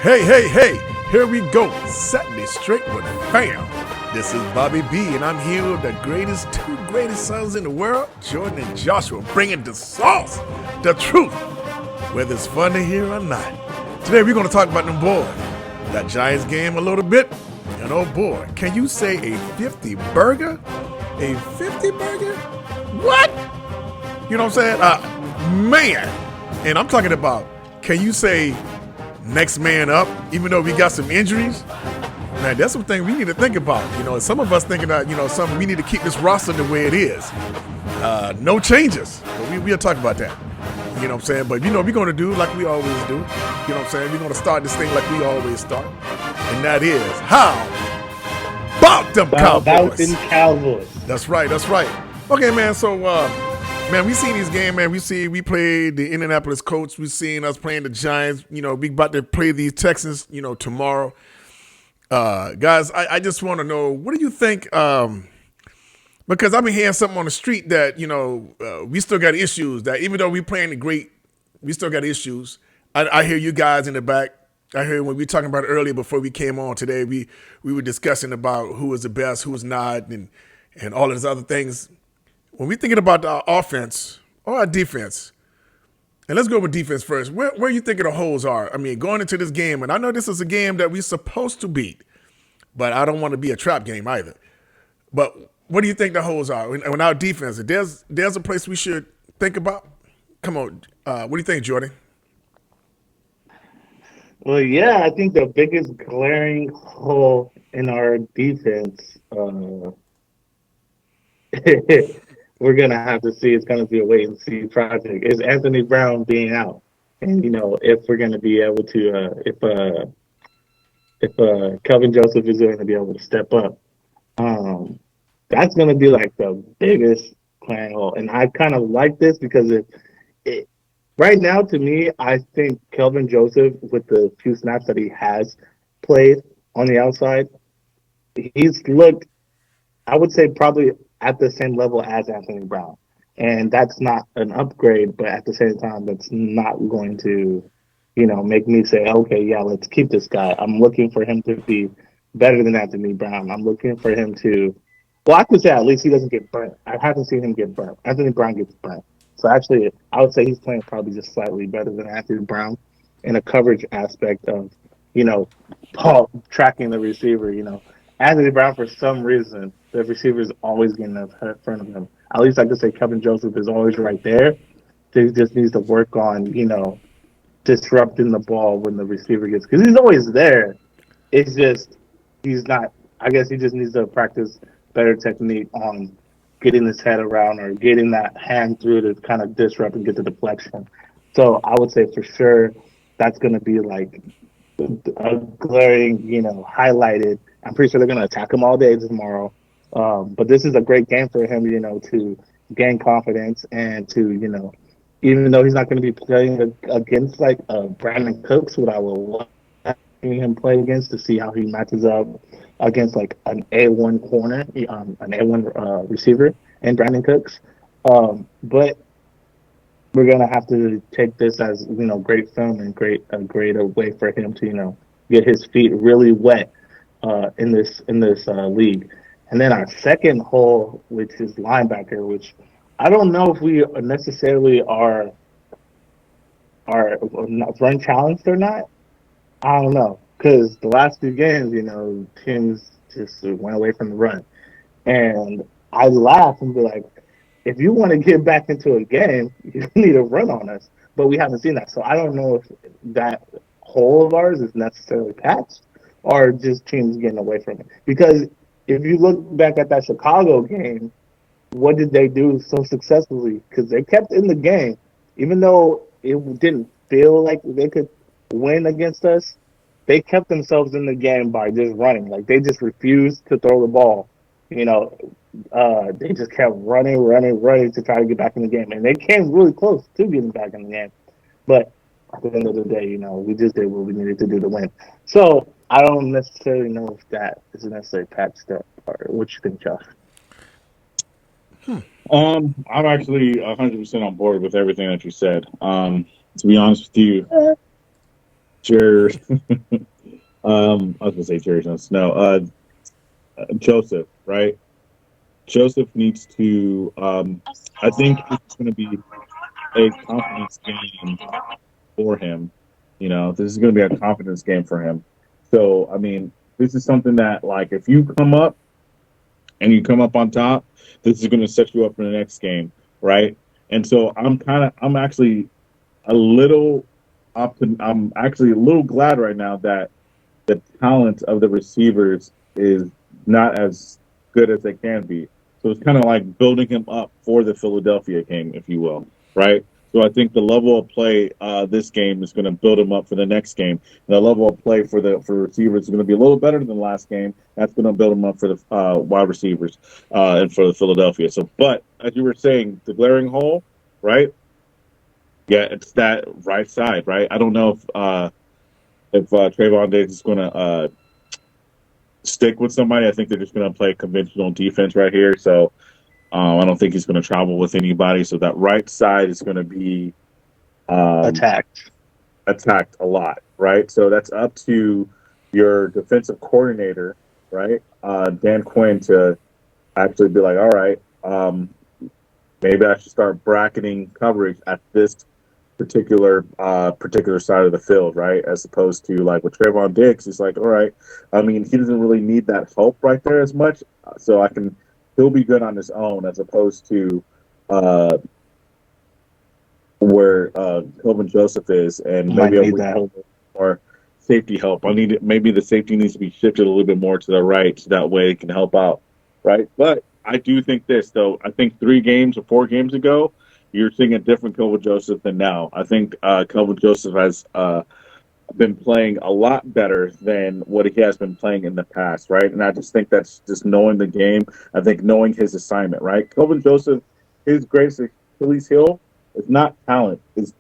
Hey, hey, hey, here we go. Setn it straight with fam. This is Bobby B, and I'm here with the two greatest sons in the world, Jordan and Joshua, bringing the sauce, the truth, whether it's fun to hear or not. Today we're going to talk about them boys. That Giants game a little bit, and oh boy, can you say a 50 burger? A 50 burger? What? You know what I'm saying? Man. And I'm talking about, can you say next man up, even though we got some injuries? Man, that's something we need to think about. You know, some of us thinking that, something we need to keep this roster the way it is. No changes. But we'll talk about that. You know what I'm saying? But, we're going to do like we always do. You know what I'm saying? We're going to start this thing like we always start. And that is, how about them Cowboys? About them Cowboys. That's right. Okay, man, so, man, we seen these games, man. We played the Indianapolis Colts. We seen us playing the Giants. We about to play these Texans, tomorrow. Guys, I just want to know, what do you think? Because I've been hearing something on the street that, we still got issues. That even though we playing the great, we still got issues. I hear you guys in the back. I heard when we were talking about it earlier before we came on today, we were discussing about who was the best, who was not, and all of these other things. When we're thinking about our offense or our defense, and let's go with defense first, where you think the holes are? I mean, going into this game, and I know this is a game that we're supposed to beat, but I don't want to be a trap game either. But what do you think the holes are in our defense? There's a place we should think about? Come on. What do you think, Jordan? Well, yeah, I think the biggest glaring hole in our defense, we're going to have to see. It's going to be a wait and see project. Is Anthony Brown being out? And, if we're going to be able to, if Kelvin Joseph is going to be able to step up, that's going to be like the biggest glaring hole. And I kind of like this because right now, to me, I think Kelvin Joseph, with the few snaps that he has played on the outside, he's looked, I would say, probably at the same level as Anthony Brown. And that's not an upgrade, but at the same time, that's not going to, make me say, okay, yeah, let's keep this guy. I'm looking for him to be better than Anthony Brown. I'm looking for him to, well, I could say at least he doesn't get burnt. I haven't seen him get burnt. Anthony Brown gets burnt. So actually, I would say he's playing probably just slightly better than Anthony Brown in a coverage aspect of, Paul tracking the receiver. Anthony Brown, for some reason, the receiver is always getting in front of him. At least I could say Kevin Joseph is always right there. He just needs to work on, disrupting the ball when the receiver gets, because he's always there. It's just he's not. I guess he just needs to practice better technique on getting his head around or getting that hand through to kind of disrupt and get the deflection. So I would say for sure that's going to be like a glaring, highlighted. I'm pretty sure they're going to attack him all day tomorrow. But this is a great game for him, to gain confidence and to, even though he's not going to be playing against like Brandon Cooks, what I will love seeing him play against to see how he matches up against like an A1 corner, an A1 receiver, and Brandon Cooks. But we're gonna have to take this as great film and a great way for him to get his feet really wet in this league. And then our second hole, which is linebacker, which I don't know if we necessarily are not run challenged or not. I don't know. Because the last few games, teams just went away from the run. And I laugh and be like, if you want to get back into a game, you need to run on us. But we haven't seen that. So I don't know if that hole of ours is necessarily patched or just teams getting away from it. Because if you look back at that Chicago game, what did they do so successfully? Because they kept in the game. Even though it didn't feel like they could win against us, they kept themselves in the game by just running. Like, they just refused to throw the ball. They just kept running to try to get back in the game. And they came really close to getting back in the game. But at the end of the day, we just did what we needed to do to win. So I don't necessarily know if that is necessarily patched up. Or what you think, Josh? I'm actually 100% on board with everything that you said. To be honest with you, Jared, I was gonna say Jerry Jones. No, Joseph, right? Joseph needs to. I think it's going to be a confidence game for him. You know, this is going to be a confidence game for him. So, I mean, this is something that, like, if you come up and you come up on top, this is going to set you up for the next game, right? And so, I'm actually a little, I'm actually a little glad right now that the talent of the receivers is not as good as they can be. So it's kind of like building him up for the Philadelphia game, if you will, right? So I think the level of play this game is going to build him up for the next game. And the level of play for receivers is going to be a little better than the last game. That's going to build him up for the wide receivers and for the Philadelphia. So, but as you were saying, the glaring hole, right? Yeah, it's that right side, right? I don't know if Trayvon Diggs is going to stick with somebody. I think they're just going to play conventional defense right here. So I don't think he's going to travel with anybody. So that right side is going to be Attacked. attacked a lot, right? So that's up to your defensive coordinator, right, Dan Quinn, to actually be like, all right, maybe I should start bracketing coverage at this particular side of the field, right? As opposed to like with Trayvon Diggs, he's like, all right. I mean, he doesn't really need that help right there as much, so he'll be good on his own, as opposed to uh, where Kelvin Joseph is, and Might maybe a need that. little bit more safety help. Maybe the safety needs to be shifted a little bit more to the right, so that way it can help out, right? But I do think this though. I think 3 games or 4 games ago, you're seeing a different Kelvin Joseph than now. I think Kelvin Joseph has been playing a lot better than what he has been playing in the past, right? And I just think that's just knowing the game. I think knowing his assignment, right? Kelvin Joseph, his greatest Achilles heel is not talent, is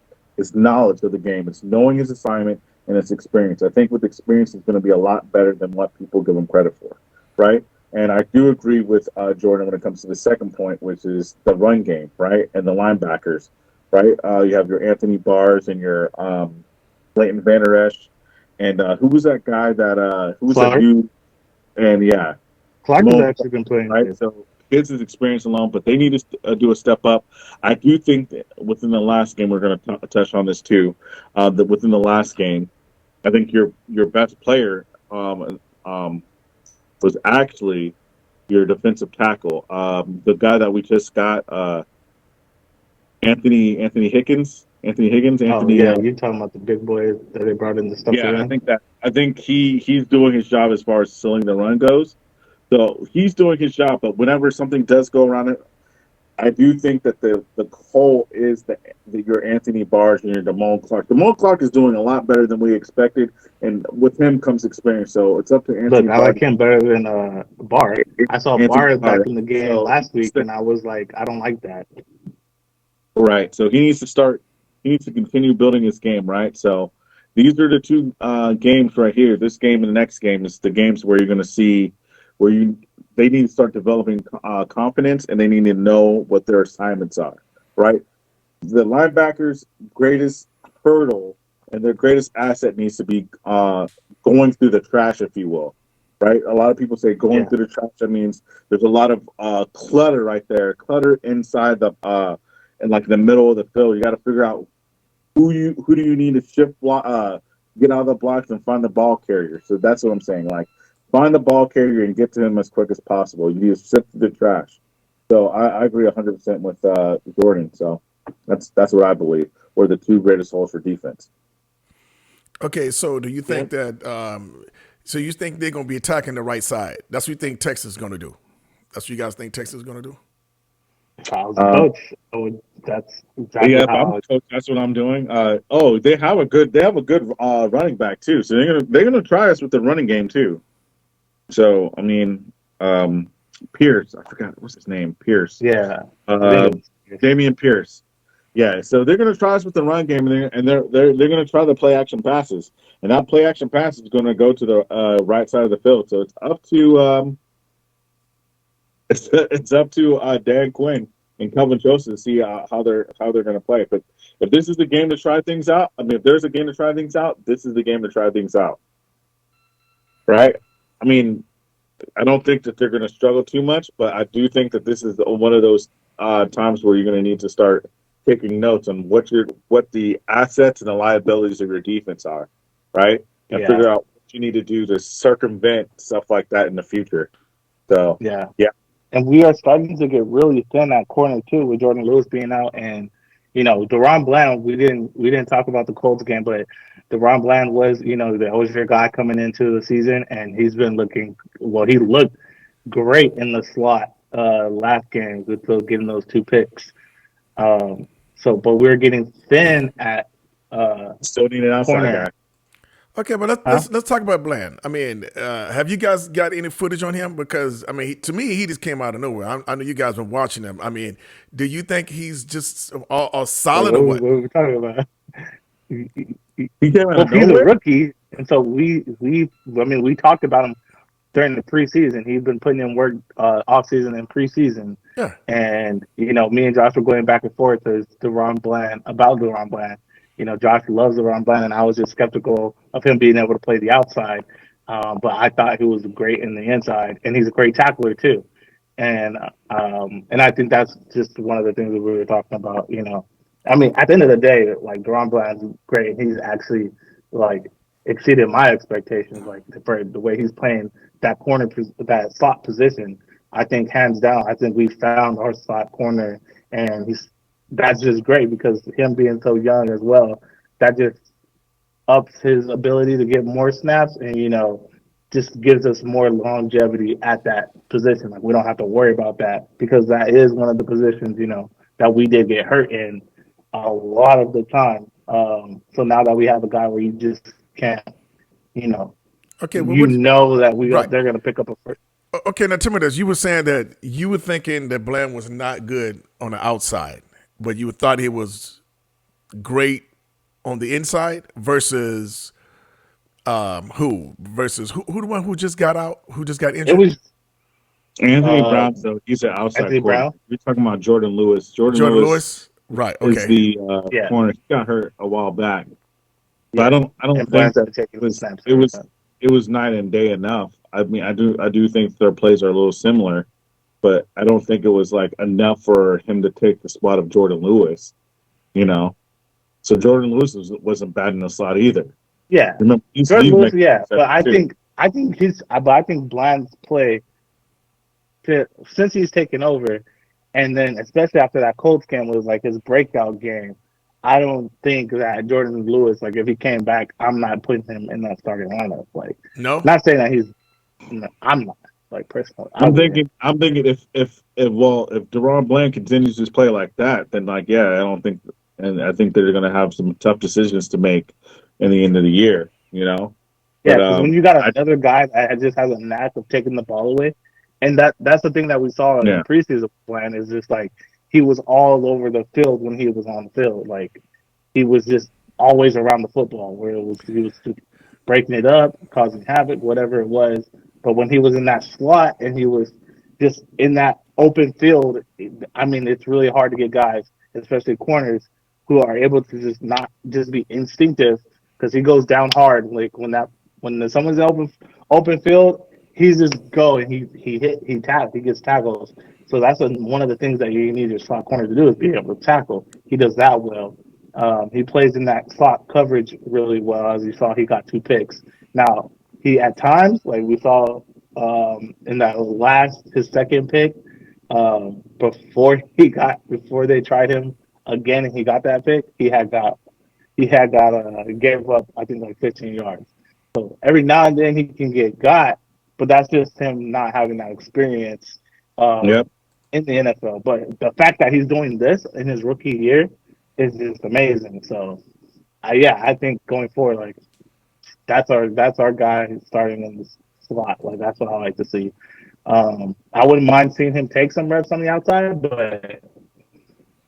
knowledge of the game. It's knowing his assignment and its experience. I think with experience, he's going to be a lot better than what people give him credit for, right? And I do agree with Jordan when it comes to the second point, which is the run game, right? And the linebackers, right? You have your Anthony Barrs and your Leighton Vander Esch, and who was that guy who was that Clark. dude? And yeah, Clark has Mo, actually been playing right? good. So kids is experience alone, but they need to do a step up. I do think that within the last game, we're going to touch on this too. That within the last game, I think your best player was actually your defensive tackle, the guy that we just got, Anthony Higgins. Anthony Higgins. Oh Anthony. yeah, you talking about the big boy that they brought in the stuff to Yeah, run? I think he's doing his job as far as selling the run goes. So he's doing his job, but whenever something does go around it, I do think that the hole is your Anthony Barrs and your Damone Clark. Damone Clark is doing a lot better than we expected, and with him comes experience. So it's up to Look, Anthony I Barr. like him better than Barr. I saw Anthony Barr back Barr. in the game So last week, and I was like, I don't like that. right. So he needs to start. He needs to continue building his game. Right. So these are the 2 games right here. This game and the next game is the games where you're going to see where you they need to start developing confidence, and they need to know what their assignments are. Right. The linebackers' greatest hurdle and their greatest asset needs to be going through the trash, if you will. Right. A lot of people say going Yeah, through the trash. That means there's a lot of clutter right there, clutter inside the in like the middle of the field. You got to figure out who do you need to get out of the blocks and find the ball carrier. So that's what I'm saying. Like find the ball carrier and get to him as quick as possible. You need to sift through the trash. So I agree 100% with Jordan. So that's what I believe were the 2 greatest holes for defense. Okay, so do you yeah. think that? So you think they're going to be attacking the right side? That's what you think Texas is going to do. That's what you guys think Texas is going to do. If I was a Um, coach, that's exactly yeah, if I'm how. a coach, that's what I'm doing. They have a good running back too. So they're gonna try us with the running game too. So I mean, Pierce, I forgot what's his name, Pierce, Yeah, I think uh, it was. Damian Pierce. Yeah, so they're going to try us with the run game, and they're going to try the play action passes, and that play action pass is going to go to the right side of the field. So it's up to it's up to Dan Quinn and Kelvin Joseph to see how they're going to play. But if this is the game to try things out, I mean, if there's a game to try things out, this is the game to try things out, right? I mean, I don't think that they're going to struggle too much, but I do think that this is one of those times where you're going to need to start taking notes on what the assets and the liabilities of your defense are, right? And figure out what you need to do to circumvent stuff like that in the future. So yeah. yeah. And we are starting to get really thin at corner too, with Jordan Lewis being out, and DaRon Bland. We didn't talk about the Colts game, but DaRon Bland was that was your guy coming into the season, and he's been looking well. He looked great in the slot last game with getting those 2 picks. But we're getting thin at Still need an outside corner. guy. Okay, but let's talk about Bland. I mean, have you guys got any footage on him? Because I mean, to me, he just came out of nowhere. I know you guys been watching him. I mean, do you think he's just all solid or what? What are we talking about? He came out of He's nowhere? a rookie, and so we talked about him during the preseason. He's been putting in work off season and preseason. Yeah. And me and Josh were going back and forth as DaRon Bland. Josh loves DaRon Bland, and I was just skeptical of him being able to play the outside. But I thought he was great in the inside, and he's a great tackler too. And I think that's just one of the things that we were talking about. I mean, at the end of the day, like DaRon Bland's great. He's actually exceeded my expectations. Like for the way he's playing that that slot position, I think hands down, I think we found our slot corner, and that's just great because him being so young as well, that just ups his ability to get more snaps, and just gives us more longevity at that position. Like we don't have to worry about that because that is one of the positions that we did get hurt in a lot of the time. So now that we have a guy where you just can't, Okay, well, that they're going to pick up a first. Okay, now tell me this. You were saying that you were thinking that Bland was not good on the outside, but you thought he was great on the inside versus who? Versus who the one who just got out, who just got injured? It was Anthony Brown, so he's an outside Anthony corner. Brown? We're talking about Jordan Lewis. Jordan Lewis? Right, okay. Is the corner. He got hurt a while back. But I don't think it was night and day enough. I mean, I do think their plays are a little similar, but I don't think it was enough for him to take the spot of Jordan Lewis. So Jordan Lewis wasn't bad in the slot either. Yeah, remember, Jordan Lewis. Yeah, but I think Bland's play since he's taken over, and then especially after that Colts game was his breakout game. I don't think that Jordan Lewis, if he came back, I'm not putting him in that starting lineup. No, not saying that he's. I'm not personally. I'm thinking if DaRon Bland continues to play like that, then I don't think, and I think they're going to have some tough decisions to make in the end of the year. Yeah, because when you got another guy that just has a knack of taking the ball away, and that's the thing that we saw in the preseason plan is just he was all over the field when he was on the field. He was just always around the football, where he was breaking it up, causing havoc, whatever it was. But when he was in that slot and he was just in that open field, I mean, it's really hard to get guys, especially corners, who are able to just not just be instinctive, because he goes down hard. When someone's in open field, he's just go and he gets tackles. So that's one of the things that you need your slot corner to do is be able to tackle. He does that well. He plays in that slot coverage really well. As you saw, he got 2 picks. Now, he at times, we saw in his second pick, before they tried him again and he got that pick, he gave up, I think, 15 yards. So every now and then he can get got, but that's just him not having that experience in the NFL. But the fact that he's doing this in his rookie year is just amazing. So, I think going forward, that's our guy starting in the slot. That's what I like to see. I wouldn't mind seeing him take some reps on the outside, but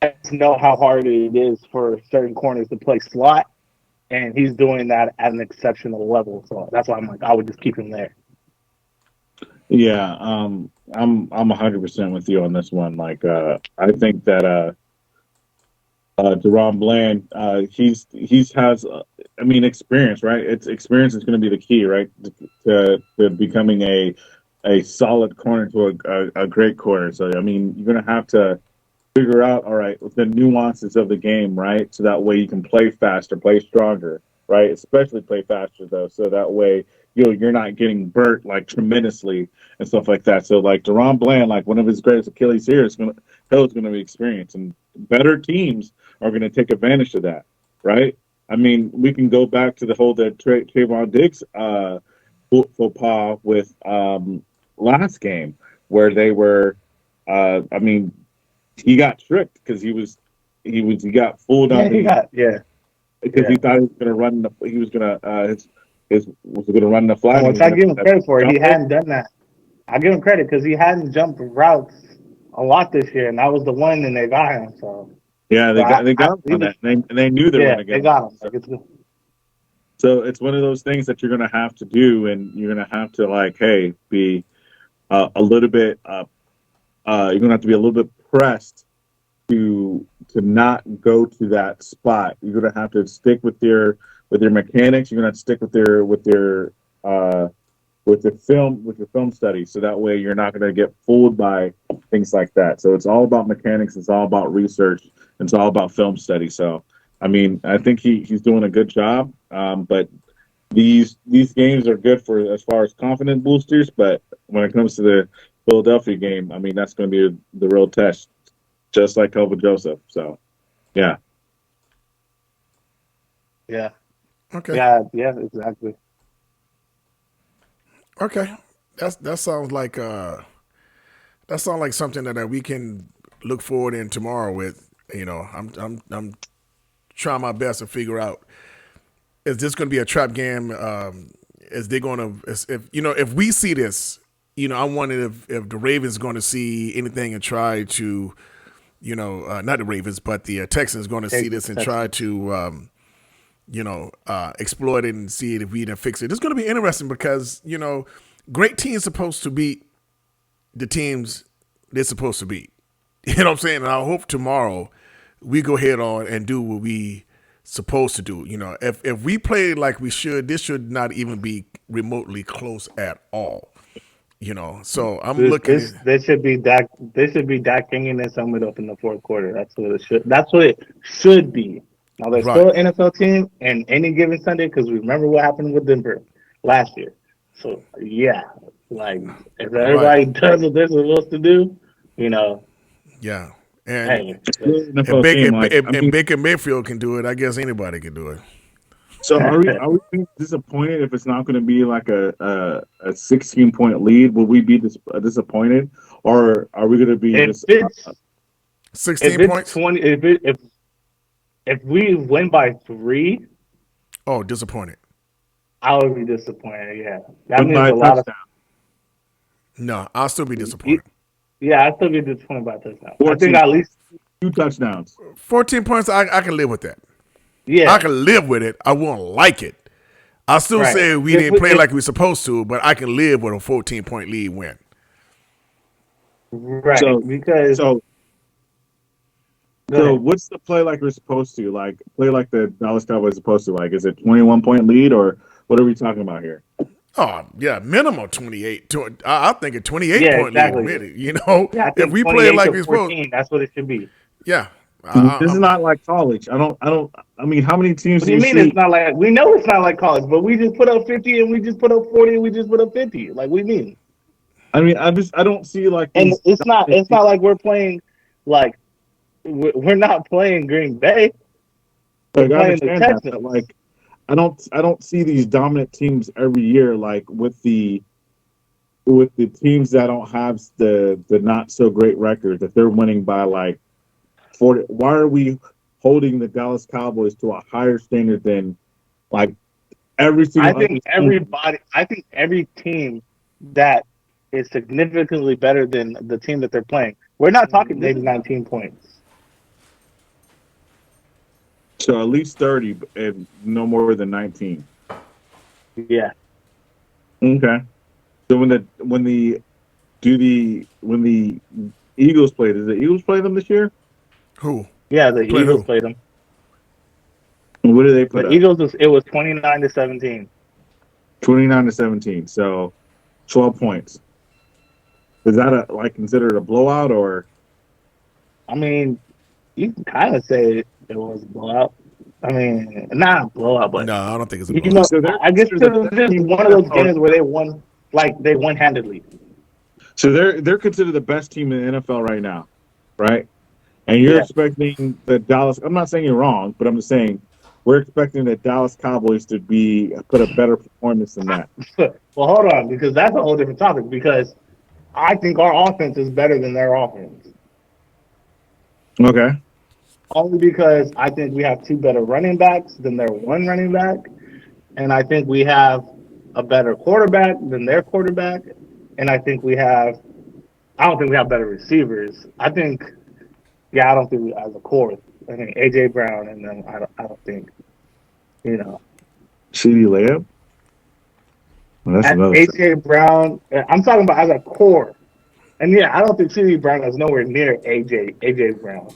guys know how hard it is for certain corners to play slot, and he's doing that at an exceptional level. So that's why I'm like, I would just keep him there. Yeah, I'm 100% with you on this one. Like, I think that Deron Bland, he's has, I mean, experience, right? It's experience is going to be the key, right, to becoming a solid corner to a great corner. So I mean, you're going to have to figure out, all right, the nuances of the game, right? So that way you can play faster, play stronger, right? Especially play faster though, so that way you're not getting burnt like tremendously and stuff like that. So like Deron Bland, like one of his greatest Achilles here is going to be experience, and better teams are going to take advantage of that, right? I mean, we can go back to the whole Trayvon Diggs faux pas with last game where they were. I mean, he got tricked because he got fooled on because he thought he was going to run the run the flat. Which I give him credit for. He hadn't done that. I give him credit because he hadn't jumped routes a lot this year, and that was the one, and they got him. So yeah, they got him on that. And they knew they were going to get him. They got him. Like, it's good. So it's one of those things that you're going to have to do, and you're going to have to like, hey, be a little bit. You're going to have to be a little bit pressed to not go to that spot. You're going to have to stick with your mechanics. You're going to have to stick with your film study, so that way you're not going to get fooled by things like that. So it's all about mechanics. It's all about research. It's all about film study. So I mean, I think he's doing a good job. But these games are good for as far as confidence boosters. But when it comes to the Philadelphia game, I mean, that's going to be the real test, just like Kelvin Joseph. So, yeah. Yeah. Okay. Yeah, exactly. Okay. That sounds like something that we can look forward in tomorrow with. You know, I'm trying my best to figure out, is this going to be a trap game? Is they going to, if we see this, I wonder if the Ravens going to see anything and try to, not the Ravens, but the Texans going to see this and try to, exploit it and see it if we can fix it. It's going to be interesting because, great teams supposed to beat the teams they're supposed to beat. You know what I'm saying? And I hope tomorrow we go ahead on and do what we supposed to do. If we play like we should, this should not even be remotely close at all. So I'm looking. This should be Dak. This should be Dak hanging this helmet up in the fourth quarter. That's what it should. That's what it should be. Now they're still an NFL team, and any given Sunday, because remember what happened with Denver last year. So yeah, like if everybody does what they're supposed to do, Yeah. And if Baker Mayfield can do it, I guess anybody can do it. So are we disappointed if it's not going to be like a 16-point lead? Will we be disappointed, or are we going to be 16 points? 20, if we win by 3, disappointed. I would be disappointed. Yeah, that means a lot touchdown. No, I'll still be disappointed. Yeah, I'll still be disappointed by a touchdown. I think at least 2 touchdowns. 14 points, I can live with that. Yeah. I can live with it. I won't like it. I still say we didn't play like we were supposed to, but I can live with a 14-point lead win. Right. So what's the play like we're supposed to? Like play like the Dallas Cowboys are supposed to? Like, is it 21-point lead, or what are we talking about here? Oh, yeah, minimum 28. I think a 28-point lead. If we play like we're supposed to. That's what it should be. Yeah. This is not like college. I mean, how many teams what do you mean it's not like, we know it's not like college, but we just put up 50 and we just put up 40 and we just put up 50. Like, we mean. I mean, I don't see like. And it's not like we're playing, like, we're not playing Green Bay. We're playing the Texans. Like, I don't see these dominant teams every year, like with the teams that don't have the not so great record, that they're winning by like 40. Why are we holding the Dallas Cowboys to a higher standard than like every single? I think every team that is significantly better than the team that they're playing. We're not talking maybe 19 points. So at least 30 and no more than 19. Yeah. Okay. So when the Eagles play, does the Eagles play them this year? Who? Yeah, the Playing Eagles who? played them. And what did they put The up? Eagles it was 29-17. 29-17. So 12 points. Is that considered a blowout or? I mean, you can kind of say it was a blowout. I mean, not a blowout, but No, I don't think it's a you know, blowout. So they're I guess considered it the was best just team in one the of those NFL. games where they won handedly. So they're considered the best team in the NFL right now, right? And you're Yeah. expecting the Dallas. I'm not saying you're wrong, but I'm just saying we're expecting the Dallas Cowboys to put a better performance than that. Well, hold on, because that's a whole different topic. Because I think our offense is better than their offense. Okay. Only because I think we have two better running backs than their one running back, and I think we have a better quarterback than their quarterback, and I think we have. I don't think we have better receivers. I think, yeah, I don't think we as a core. I think AJ Brown and then I don't think, you know, CD Lamb. Well, that's at another. AJ Brown. I'm talking about as a core, and yeah, I don't think CD Brown is nowhere near AJ Brown.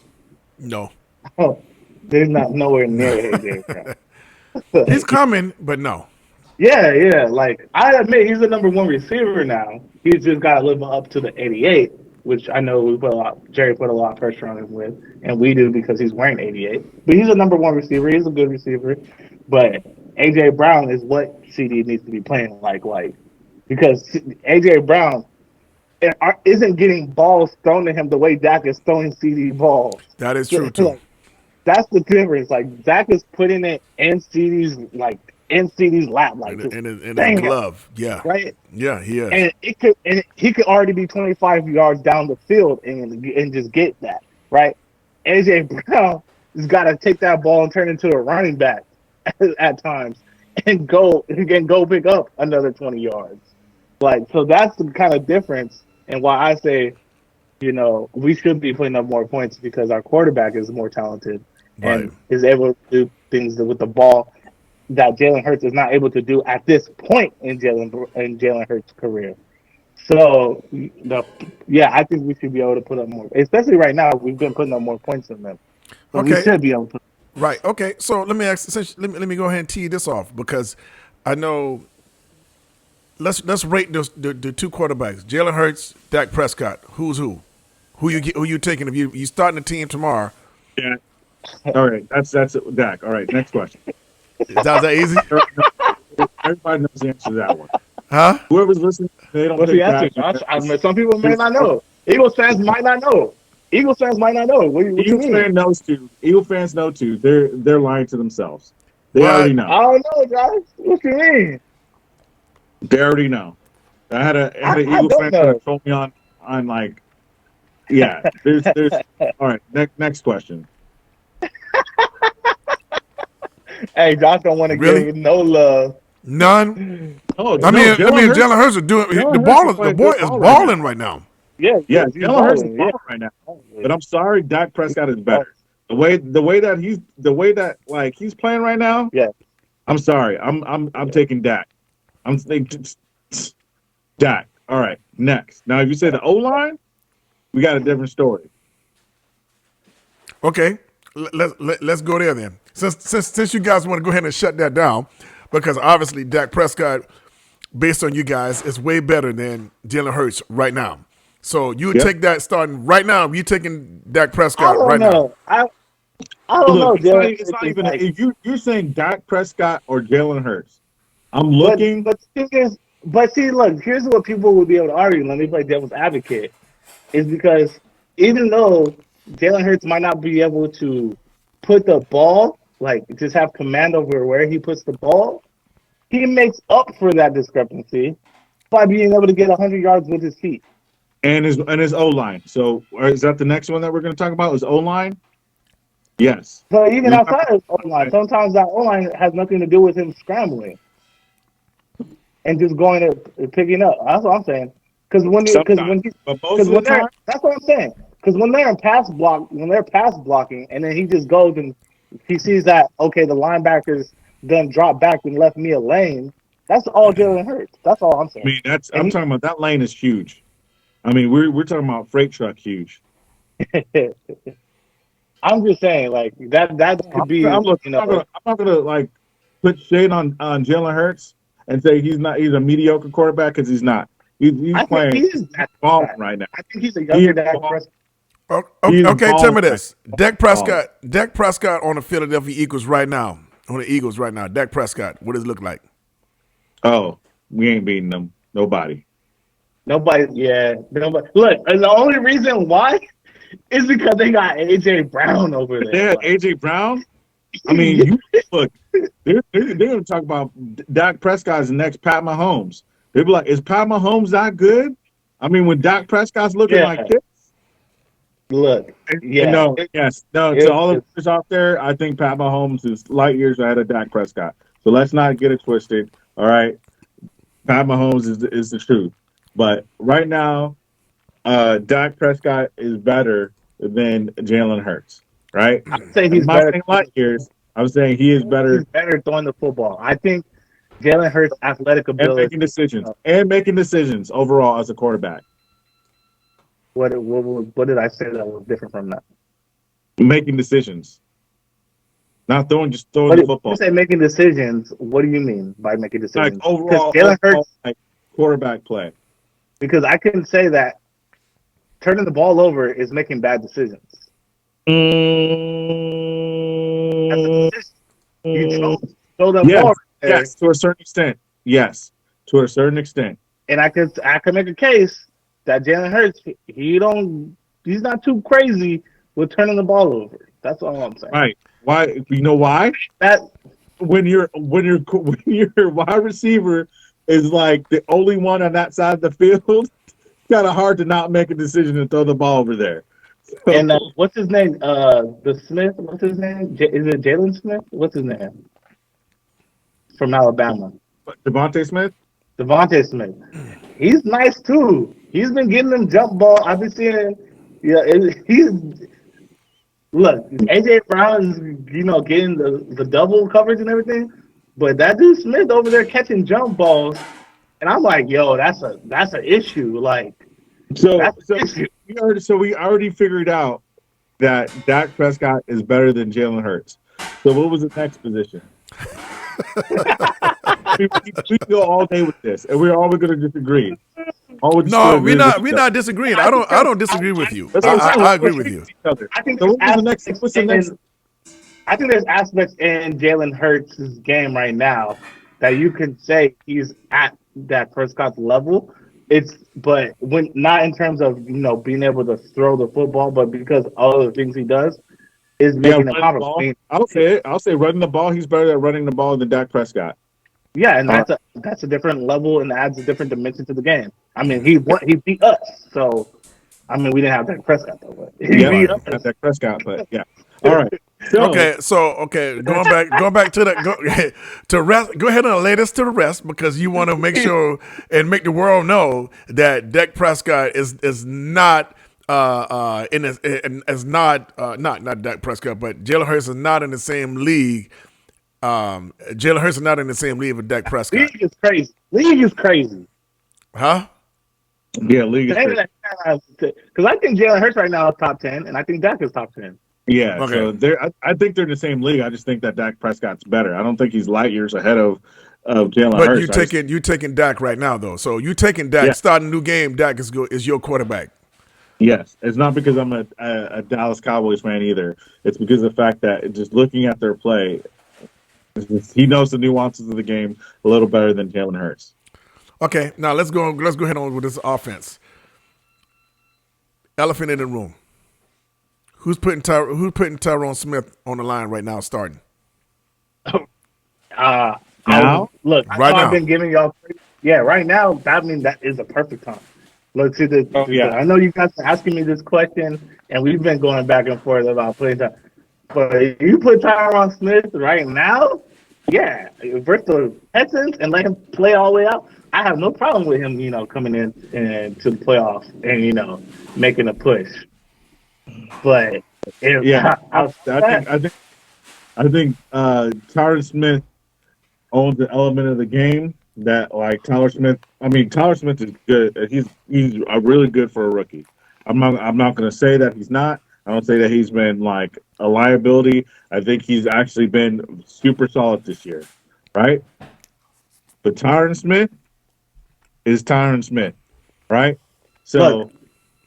No. Oh, there's not nowhere near AJ Brown. He's Like, coming, but no. yeah. Like I admit, he's the number one receiver now. He's just got to live up to the 88, which I know Jerry put a lot of pressure on him with, and we do because he's wearing 88. But he's a number one receiver. He's a good receiver. But AJ Brown is what CD needs to be playing like because AJ Brown isn't getting balls thrown to him the way Dak is throwing CD balls. That is true too. Like, that's the difference. Like Dak is putting it in CD's lap, like just In his bam, glove. Yeah. right? Yeah, he is. And he could already be 25 yards down the field and just get that, right? AJ Brown has got to take that ball and turn into a running back at times and go pick up another 20 yards. Like, so that's the kind of difference and why I say, we should be putting up more points because our quarterback is more talented Right. and is able to do things with the ball that Jalen Hurts is not able to do at this point in Jalen Hurts' career. So, I think we should be able to put up more, especially right now. We've been putting up more points than them, so we Okay. should be able to. Right. Okay. So let me ask. Let me go ahead and tee this off because I know. Let's rate the two quarterbacks: Jalen Hurts, Dak Prescott. Who's who? Who you taking? If you starting the team tomorrow? Yeah. All right. That's Dak. All right. Next question. Is that easy? Everybody knows the answer to that one. Huh? Whoever's listening, they don't What's think the answer, Dak. Josh? I mean, some people may not know. Eagles fans might not know. What you Eagles mean? fan knows too. Eagle fans know too. They're lying to themselves. They What? already know. I don't know, Josh. What you mean? They already know. I had an Eagle don't fan know. that told me on like, yeah. There's all right. Next question. Hey, Josh don't want to Really? give no love. None. Oh, I mean, Jalen Hurts is doing the boy is balling right now. Yeah, Yeah, he's Jalen Hurts is balling, balling right now. But I'm sorry, Dak Prescott is better. The way that he's playing right now. Yeah. I'm sorry. I'm taking Dak. I'm thinking Dak. All right. Next. Now, if you say the O line, we got a different story. Okay, let's go there then. Since you guys want to go ahead and shut that down, because obviously Dak Prescott, based on you guys, is way better than Jalen Hurts right now. So you take that starting right now. You taking Dak Prescott right now? I don't know. It's not even. If you're saying Dak Prescott or Jalen Hurts, I'm looking. But see, look. Here's what people will be able to argue. Let me play devil's advocate. Is because even though Jalen Hurts might not be able to put the ball, like just have command over where he puts the ball, he makes up for that discrepancy by being able to get 100 yards with his feet. And his O line. So is that the next one that we're going to talk about? Is O line? Yes. So even outside of O line, sometimes that O line has nothing to do with him scrambling and just going to picking up. That's what I'm saying. That's what I'm saying. Because when they're pass blocking, and then he just goes and he sees that, okay, the linebackers then drop back and left me a lane. That's all Jalen Hurts. That's all I'm I saying. mean, I'm And talking about that lane is huge. I mean, we're talking about freight truck huge. I'm just saying, like that could be, I'm not gonna like put shade on Jalen Hurts and say he's a mediocre quarterback because he's not. He's I think he playing is Dak balling Prescott. right now. I think he's a He younger is Dak balling. Prescott. He is Okay, tell balling me right this. now. Dak Prescott on the Philadelphia Eagles right now. On the Eagles right now. Dak Prescott, what does it look like? Oh, we ain't beating them. Nobody. Nobody. Look, and the only reason why is because they got AJ Brown over They there. had Like, AJ Brown. I mean, you look. They're gonna talk about Dak Prescott as the next Pat Mahomes. They'll be like, "Is Pat Mahomes that good?" I mean, when Dak Prescott's looking yeah, like this. look, And yeah, no, yes, no. To all of us out there, I think Pat Mahomes is light years ahead of Dak Prescott. So let's not get it twisted. All right, Pat Mahomes is the truth. But right now, Dak Prescott is better than Jalen Hurts. Right? I'd say I'm he's not better. saying light years. I'm saying he is better He's better throwing the football. I think Jalen Hurts' athletic and ability. making decisions overall as a quarterback. What did I say that was different from that? Making decisions, not just throwing the football. You say making decisions. What do you mean by making Like decisions? overall, Jalen Hurts, like quarterback play. because I can say that turning the ball over is making bad decisions. That's a decision. You chose throw the ball there, Yes, to a certain extent. Yes, to a certain extent. and I can make a case that Jalen Hurts he's not too crazy with turning the ball over. That's all I'm saying. Right. Why? You know why? That When your wide receiver is like the only one on that side of the field, it's kind of hard to not make a decision and throw the ball over there. So, and what's his name? The Smith. What's his name? Is it Jalen Smith? What's his name? From Alabama. Devontae Smith. Devontae Smith. He's nice too. He's been getting them jump ball. I've been seeing. Yeah, he's look. AJ Brown is getting the double coverage and everything, but that dude Smith over there catching jump balls, and I'm like, yo, that's an issue. Like, So that's an issue. we already figured out that Dak Prescott is better than Jalen Hurts. So what was the next position? we go all day with this, and we're always going to disagree. No, we're not disagreeing. I don't disagree with you. I agree with you. I think So what's the next? I think there's aspects in Jalen Hurts' game right now that you can say he's at that Prescott's level. But when not in terms of being able to throw the football, but because all the things he does is making him comparable. I'll say running the ball. He's better at running the ball than Dak Prescott. Yeah, and that's a different level and adds a different dimension to the game. I mean, he beat us, so I mean we didn't have Dak Prescott though. But he beat us. Not Dak Prescott, but yeah. All right. So, going back to that, to rest. Go ahead and lay this to the rest because you want to make sure and make the world know that Dak Prescott is not not Dak Prescott, but Jalen Hurts is not in the same league. Jalen Hurts is not in the same league with Dak Prescott. League is crazy. Huh? Yeah, league is crazy. Because I think Jalen Hurts right now is top 10, and I think Dak is top 10. Yeah, okay. So I think they're in the same league. I just think that Dak Prescott's better. I don't think he's light years ahead of Jalen Hurts. But you taking Dak right now though. So you taking Dak, starting a new game. Dak is your quarterback. Yes, it's not because I'm a Dallas Cowboys fan either. It's because of the fact that just looking at their play, he knows the nuances of the game a little better than Jalen Hurts. Okay, now let's go ahead on with this offense. Elephant in the room. Who's putting Tyrone Smith on the line right now starting? Now? Look, right now. I've been giving y'all. Yeah, right now. That means that is a perfect time. Look, see this. I know you guys are asking me this question, and we've been going back and forth about playing time. But if you put Tyrone Smith right now, yeah, versus the Texans and let him play all the way out, I have no problem with him, coming in and to the playoffs and making a push. But I think I think Tyron Smith owns the element of the game that like Tyler Smith. I mean, Tyler Smith is good. He's really good for a rookie. I'm not going to say that he's not. I don't say that he's been like a liability. I think he's actually been super solid this year, right? But Tyron Smith is Tyron Smith, right? So Look,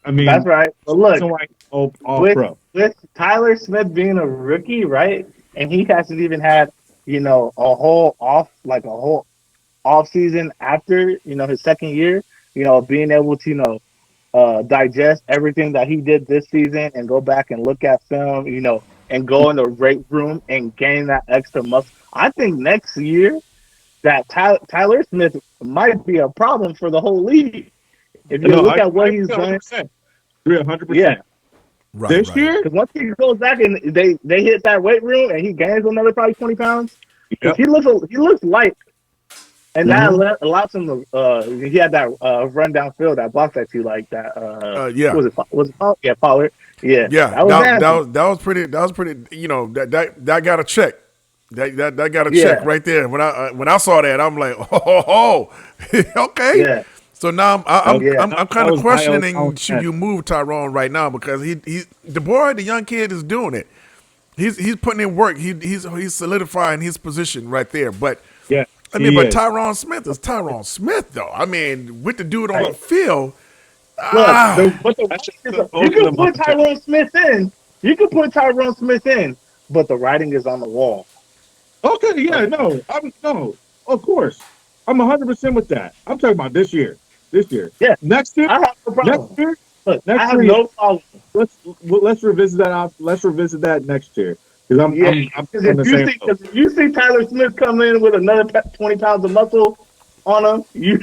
I mean, that's right. But look, so like all with pro. with Tyler Smith being a rookie, right, and he hasn't even had a whole off season after his second year, being able to digest everything that he did this season and go back and look at film, and go in the weight room and gain that extra muscle. I think next year that Tyler Smith might be a problem for the whole league. If you look at what he's done, 100%. yeah. Right, This right. year, Because once he goes back and they hit that weight room and he gains another probably 20 pounds, yep. he looks light, and Mhm. that allows him to. He had that run downfield, that block that you like that. Yeah. Was it Pollard? Yeah, Pollard. Yeah, Yeah, that was nasty. that was pretty. That was pretty. That got a check. That got a check Yeah, right there. When I saw that, I'm like, oh, okay. yeah, So now yeah. I'm kind That of was high questioning on should you move Tyrone right now because the young kid is doing it. He's putting in work. He's solidifying his position right there. But Yeah, I mean, he but is. Tyrone Smith is Tyrone Smith though. I mean, with the dude on the Right. field. Look, Ah, but That's just you both of can them put on the table. Tyrone Smith in. You can put Tyrone Smith in, but the writing is on the wall. Okay, yeah, no, of course, I'm 100% with that. I'm talking about this year. Yeah, Next year, I have no next problem. year, Look, I next have year. no problem. Let's revisit that. Let's revisit that next year because Yeah, I'm because on the same boat. if you see Tyler Smith come in with another 20 pounds of muscle on him, Yeah.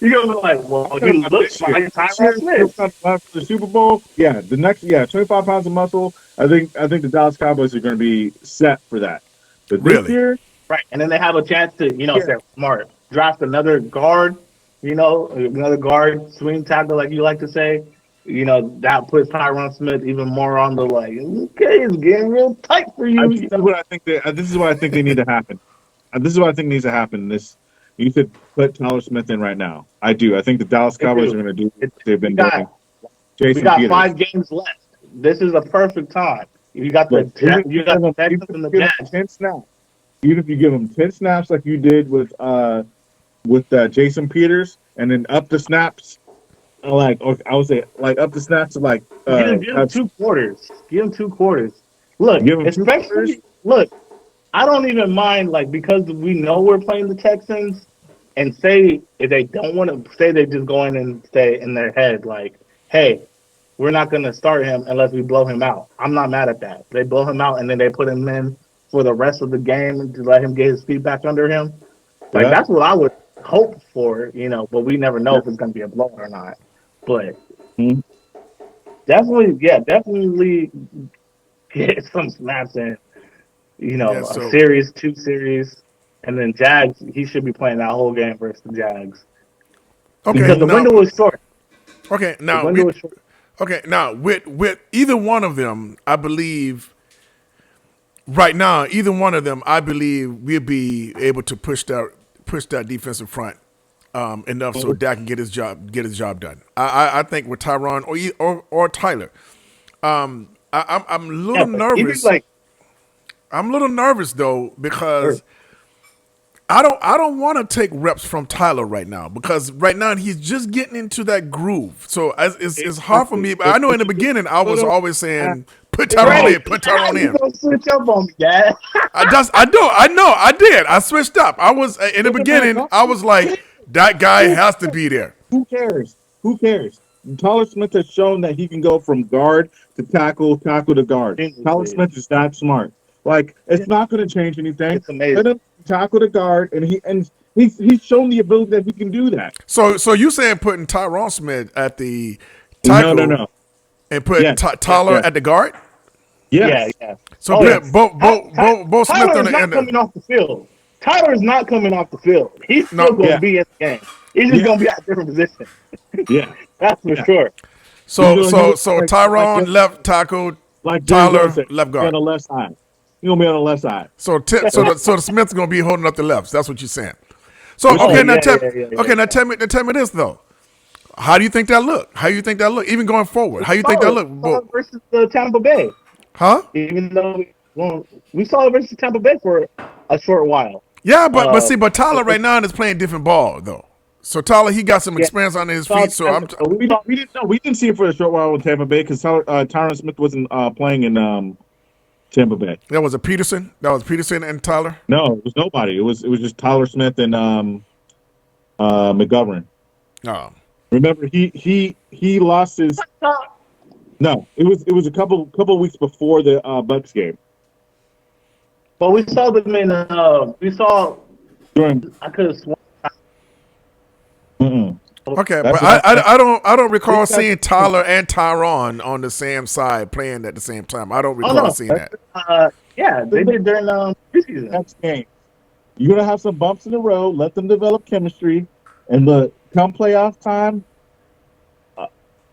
you're gonna be like, well, I'm he talking about looks this year. like This Tyron year, Smith. for the Super Bowl. Yeah, 25 pounds of muscle. I think the Dallas Cowboys are going to be set for that. But this really? year, Right, and then they have a chance to, yeah, if they're smart, draft another guard, another guard, swing tackle, like you like to say. That puts Tyron Smith even more on the like, okay, it's getting real tight for you. this is what I think. This is what I think they need to happen. This is what I think needs to happen. You could put Tyler Smith in right now. I do. I think the Dallas They Cowboys do. are going to do what It, they've we been doing. got we Jason got Peters. 5 games left. This is a perfect time. You got Look, you got the Texans and the give him Jags. 10 snaps, even if you give him 10 snaps like you did with Jason Peters, and then up the snaps, or I would say like up the snaps to like Give him 2 quarters. Give him 2 quarters. Look, give him 2 quarters. especially look. I don't even mind because we know we're playing the Texans, and say if they don't want to say they just go in and say in their head like, hey, we're not going to start him unless we blow him out. I'm not mad at that. They blow him out and then they put him in for the rest of the game to let him get his feet back under him. Like Yeah. that's what I would hope for, but we never know if it's going to be a blowout or not. But Mhm. definitely get some snaps in. Yeah. So A series, 2 series, and then Jags. He should be playing that whole game versus the Jags okay. because the Now window is short. okay. The Now window is short. okay. Now with either one of them, I believe. Right now, either one of them, I believe we'll be able to push that defensive front enough so Dak can get his job done. I think with Tyron or Tyler, I'm a little But nervous. like, I'm a little nervous though sure. because I don't want to take reps from Tyler right now because right now he's just getting into that groove. So it's hard for me. But I know in the beginning I was always saying put Tyrone in, put Tyrone You in. gonna switch up on me, Dad? I know, I did. I switched up. I was in the beginning. I was like, that guy has to be there. Who cares? Who cares? Tyler Smith has shown that he can go from guard to tackle to guard. Tyler Smith is that smart. Like it's not going to change anything. It's amazing. Let him tackle to guard, and he's shown the ability that he can do that. So you saying putting Tyrone Smith at the No, tackle and putting Yes, Tyler yes. at the guard? Yes. Yeah. So Oh, put yeah. both Smith Tyler's on the not end. coming off the field. Tyler's not coming off the field. He's still No, going to yeah. be in the game. He's just Yeah. going to be at a different position. Yeah. That's for sure. So He's like Tyrone left tackle, like Tyler Jay said, left on the guard. left side. He's gonna be on the left side. So the Smith's gonna be holding up the lefts. That's what you're saying. So now tell me this though. How do you think that look? How do you think that look? Even going forward, how do you think that look? Versus the Tampa Bay, huh? Even though we saw it versus Tampa Bay for a short while. Yeah, but Tyler right now is playing different ball though. So Tyler, he got some experience under his feet. So we didn't see it for a short while with Tampa Bay because Tyron Smith wasn't playing in Tampa Bay. That was Peterson. That was Peterson and Tyler. No, it was nobody. It was just Tyler Smith and McGovern. Oh. Remember, he lost his. No, it was a couple weeks before the Bucks game. But we saw them in. During. I could have sworn. Okay, but I don't recall seeing Tyler and Tyron on the same side playing at the same time. I don't recall seeing that. Yeah, they did during preseason. Next game, you're gonna have some bumps in the road. Let them develop chemistry, and look, come playoff time,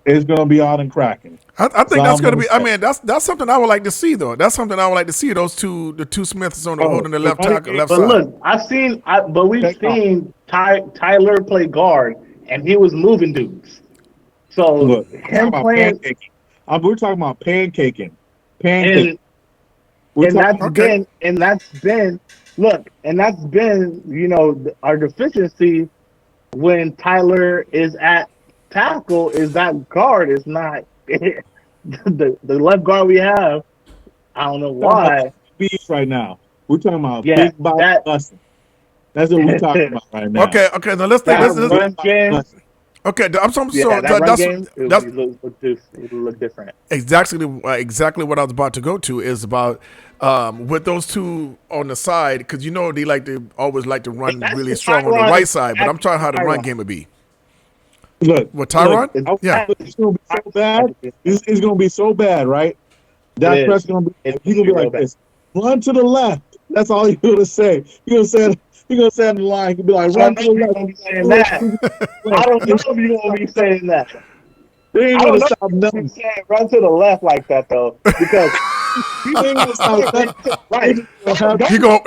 it's gonna be on and cracking. I think that's gonna be. I mean, that's something I would like to see though. That's something I would like to see. The two Smiths holding the left tackle, left side. But look, we've seen Tyler play guard, and he was moving dudes. So look, him playing. We're talking about pancaking. And that's been our deficiency when Tyler is at tackle is that guard is not the left guard we have. I don't know why. Beast right now. We're talking about big body busting. That's what we're talking about right now. Okay. Now let's think. Okay, I'm so it'll look different. Exactly what I was about to go to is about with those two on the side because they always like to run really strong on the right side, but I'm trying how the run game would be. Look, with Tyron, it's gonna be so bad. It's gonna be so bad, right? Dak Prescott gonna be like this. Run to the left. That's all you're gonna say. You're gonna say on the line. You'll be like, run to the left. I don't know if you're gonna be saying that. They ain't gonna stop nothing. Run to the left like that though, because he ain't gonna stop nothing. Right. Is he gonna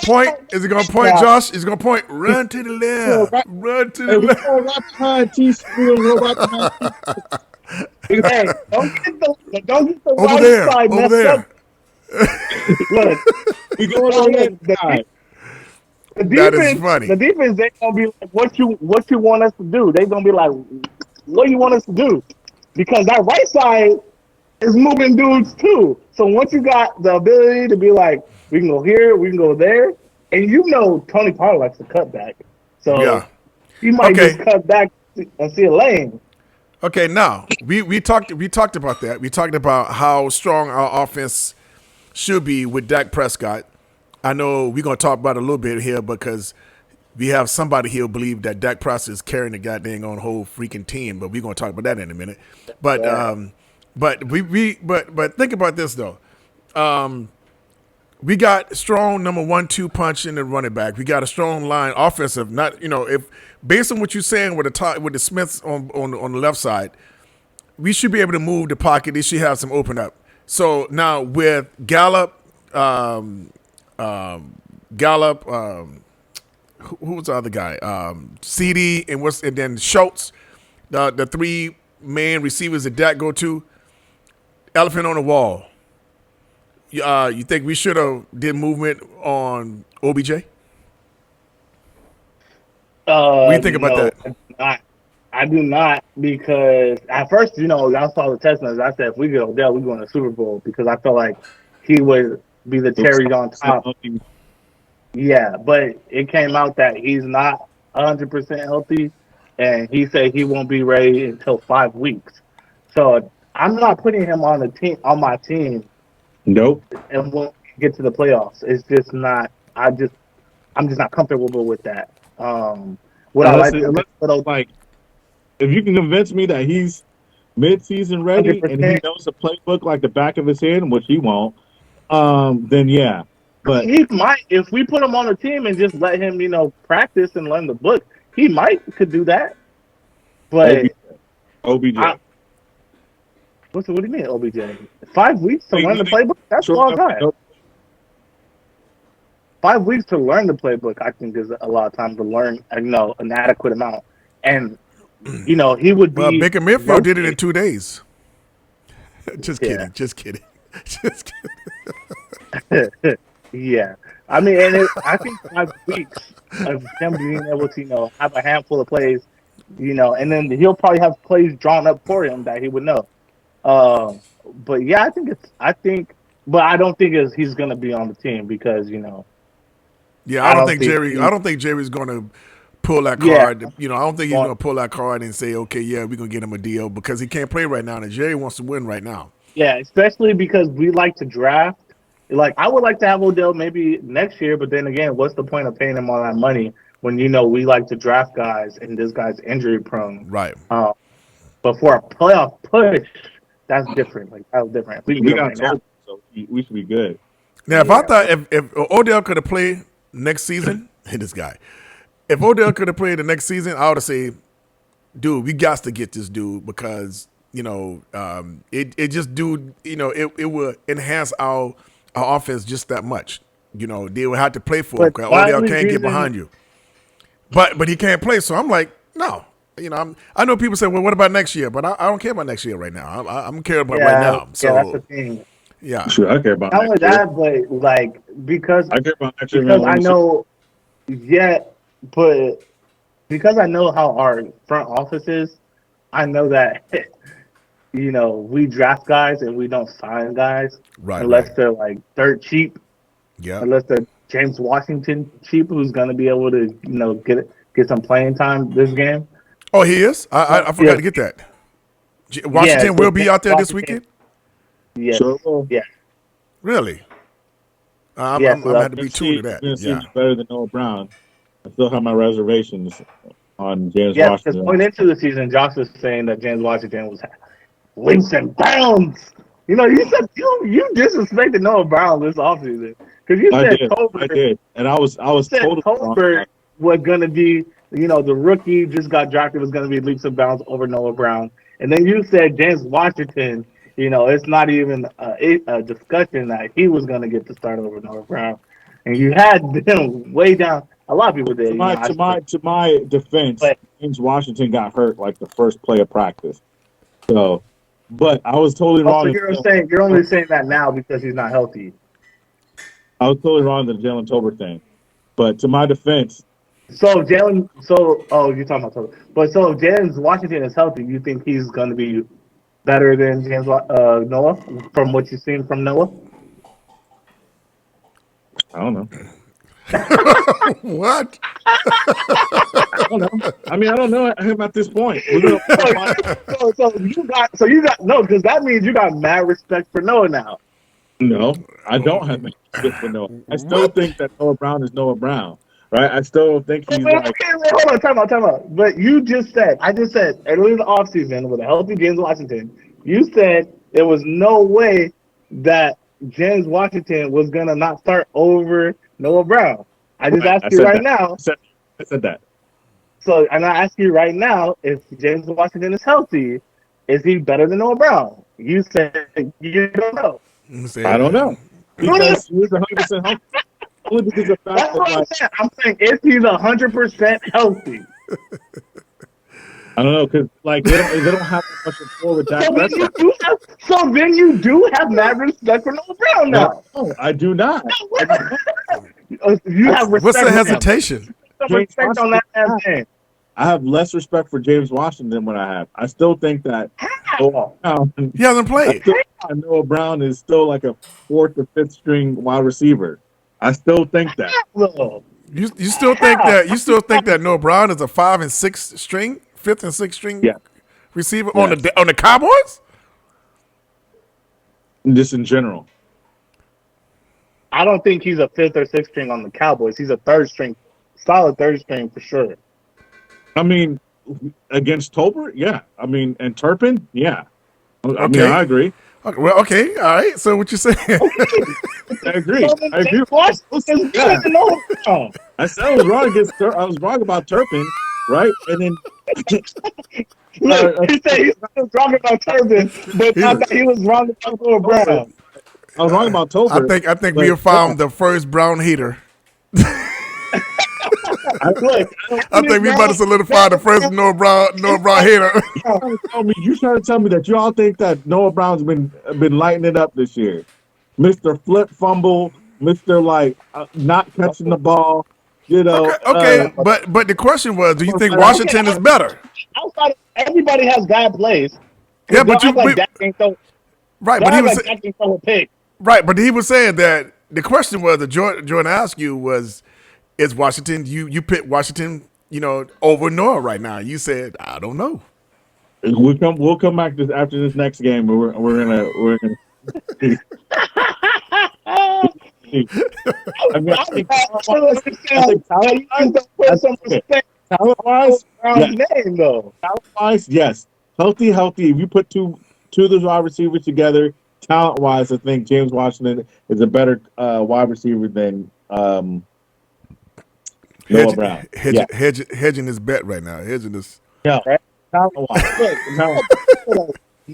point? Is he gonna point, Josh? Is he gonna point? Run to the left. Run to the left. We're right behind T-Street. Hey, don't get the over right there. side Over messed there. up. Look, we going on the side. The defense, that is funny. The defense, they gonna be like, what you want us to do? They gonna be like, what do you want us to do? Because that right side is moving dudes too. So once you got the ability to be like, we can go here, we can go there, and Tony Pollard likes to cut back, so he might just cut back and see a lane. Okay, now we talked about that. We talked about how strong our offense should be with Dak Prescott. I know we're gonna talk about it a little bit here because we have somebody here who believe that Dak Prescott is carrying the goddamn on whole freaking team, but we're gonna talk about that in a minute. But but think about this though. We got strong number 1-2 punch in the running back. We got a strong line offensive. Not if based on what you're saying with the Smiths on the left side, we should be able to move the pocket. They should have some open up. So now with Gallup, who was the other guy? CD and then Schultz, the three main receivers that Dak go to. Elephant on the wall. You think we should have did movement on OBJ? What do you think about that? I do not, because at first, I saw the Teaxans. I said, if we go there, we're going to Super Bowl, because I felt like he would be the cherry on top. Yeah, but it came out that he's not 100% healthy, and he said he won't be ready until 5 weeks. So I'm not putting him on my team. Nope. And won't get to the playoffs. It's just not. I'm just not comfortable with that. If you can convince me that he's mid-season ready 100%. And he knows the playbook like the back of his hand, which he won't, then yeah. But he might, if we put him on the team and just let him, practice and learn the book, he could do that. But OBJ. What do you mean, OBJ? 5 weeks to learn the playbook? That's a long time. 5 weeks to learn the playbook, I think, is a lot of time to learn, an adequate amount. And, he would be. Well, Baker Mayfield did it in 2 days. Just kidding. Just kidding. Just kidding. Yeah. I mean, I think 5 weeks of him being able to, have a handful of plays, and then he'll probably have plays drawn up for him that he would know. But yeah, but I don't think he's going to be on the team because, Yeah, I don't think Jerry's going to pull that card. I don't think he's going to pull that card and say, okay, yeah, we're going to get him a deal because he can't play right now, and Jerry wants to win right now. Yeah, especially because we like to draft. Like, I would like to have Odell maybe next year, but then again, what's the point of paying him all that money when, we like to draft guys and this guy's injury prone? Right. But for a playoff push, that's different. Like, that was different. We got told, so we should be good. Now, if I thought if Odell could have played next season, this guy, if Odell could have played the next season, I would have said, dude, we got to get this dude because, it just, dude, it will enhance our offense just that much. They would have to play for him because Odell can't get behind you. But he can't play, so I'm like, no. I know people say, well, what about next year? But I don't care about next year right now. I'm caring about right now. So that's the thing. Yeah, sure, I care about not only that, but like because I care about next year. Because I know, but because I know how our front office is, I know that we draft guys and we don't sign guys unless they're like dirt cheap. Yeah. Unless they're James Washington cheap, who's going to be able to get some playing time this game. Oh, he is. I forgot to get that. Washington will be out there this weekend. Yes. Yeah. Really? I'm going to be true to that. Yeah. Better than Noah Brown. I still have my reservations on James Washington. Yeah, because going into the season, Josh was saying that James Washington was leaps and bounds. You said you disrespected Noah Brown this offseason because you said Tolbert. I did, and I was told Tolbert was going to be, the rookie just got drafted was going to be leaps and bounds over Noah Brown, and then you said James Washington. It's not even a discussion that he was going to get the start over Noah Brown, and you had them way down. A lot of people did. To my defense, James Washington got hurt like the first play of practice. So, but I was totally wrong. So you're only saying that now because he's not healthy. I was totally wrong with the Jalen Tolbert thing. But to my defense, you're talking about Tolbert. But so if James Washington is healthy, you think he's going to be better than James Noah from what you've seen from Noah? I don't know. What? I don't know. I mean, I don't know him at this point. So you got no, because that means you got mad respect for Noah now. No, I don't have mad respect for Noah. I still think that Noah Brown is Noah Brown, right? I still think he's hold on, time out. But I just said earlier in the offseason with a healthy James Washington, you said there was no way that James Washington was gonna not start over Noah Brown. I just asked you right now. I said that. So, and I ask you right now, if James Washington is healthy, is he better than Noah Brown? You said you don't know. I don't know. Because he was 100% healthy. Only because of the fact That's what I'm saying. I'm saying if he's 100% healthy. I don't know, because they don't have much rapport with Dak Prescott. So then you do have mad respect for Noah Brown now. No, I do not. You have respect. What's the hesitation? Respect on that man. I have less respect for James Washington than what I have. I still think that he hasn't played. Noah Brown is still like a 4th or 5th string wide receiver. I still think that. You still think that Noah Brown is a 5th and 6th string, 5th and 6th string receiver on the Cowboys? Just in general. I don't think he's a 5th or 6th string on the Cowboys. He's a 3rd string, solid 3rd string for sure. I mean, against Tolbert, yeah. I mean, and Turpin, yeah. I mean, I agree. Okay, well, okay, all right. So what you saying? I agree. I agree. I said I was wrong about Turpin, right? And then Look, he said he was wrong about Turbin, but I thought he was wrong about Noah Brown. I was wrong about Tolbert. I think we have found the first brown hater. Look, I think we about to solidify the first Noah Brown hater. You trying to tell me that y'all think that Noah Brown's been lighting it up this year? Mr. Flip Fumble, Mr. Not catching the ball. You know. Okay. But the question was, do you think Washington is better? Outside, everybody has bad plays. Yeah, but right, but he was a pick. Right, but he was saying that the question was that Jordan asked you was, is Washington, you pick Washington, over Noah right now. You said, I don't know. We'll come back after this next game. We're gonna. Talent-wise, yes. Healthy. If you put two of those wide receivers together, talent-wise, I think James Washington is a better wide receiver than Noah Brown. Hedging his bet right now. Hedging this. Yeah. Talent-wise.